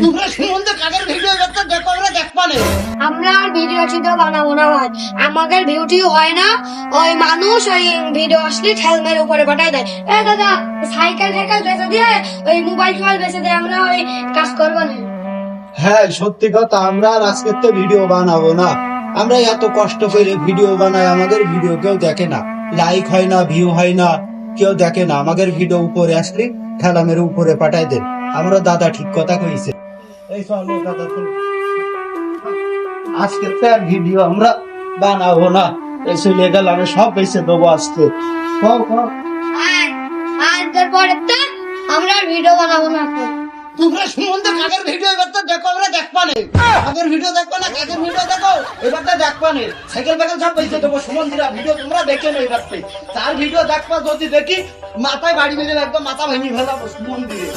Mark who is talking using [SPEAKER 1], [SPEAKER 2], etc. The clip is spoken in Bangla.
[SPEAKER 1] তোমরা সুমন্দির কাদের ভিডিও করতে দেখো আমরা দেখবা না।
[SPEAKER 2] আমরা আর ভিডিও টিডিও বানাবো না ভাই, আমাদের ভিউটিও হয় না। ওই মানুষ ওই ভিডিও আসলে ঠেলমের উপরে পাঠাই দেয়। এ দাদা সাইকেল ঠাইকেল বেচে দিয়ে ওই মোবাইল টোবাইল বেচে দিয়ে আমরা ওই কাজ করবো না।
[SPEAKER 3] হ্যাঁ সত্যি কথা, আমরা আর আজকে তো ভিডিও বানাবো না। আমরা এত কষ্ট করে ভিডিও বানাই, আমাদের ভিডিও কেউ দেখে না, লাইক হয় না, ভিউ হয় না, কেউ দেখে না। আমাদের ভিডিও উপরে আসলে ঠেলামের উপরে পাঠাই দেন। আমরা দাদা ঠিক কথা কইছে। এই চলো দাদা চলো। আজকে তো আর ভিডিও আমরা বানাবো না, এই চলে গেল, আমি সব বেঁচে দেবো আজকে।
[SPEAKER 2] আজকের পরে তো আমরা আর ভিডিও বানাবো না।
[SPEAKER 1] তোমরা সুমন্দির কাদের ভিডিও করতে দেখো আমরা দেখবা না। কাদের ভিডিও দেখবা না, কাদের ভিডিও দেখো এবারটা দেখবা না। সাইকেল ফাইকেল সব বেঁচে দেবো। সুমন্দিরা ভিডিও তোমরা দেখে না এবারতে। তার ভিডিও দেখবা যদি দেখি মাথায় বাড়ি মেরে একদম মাথা ভেঙে ফেলাবো সুমন্দিরে।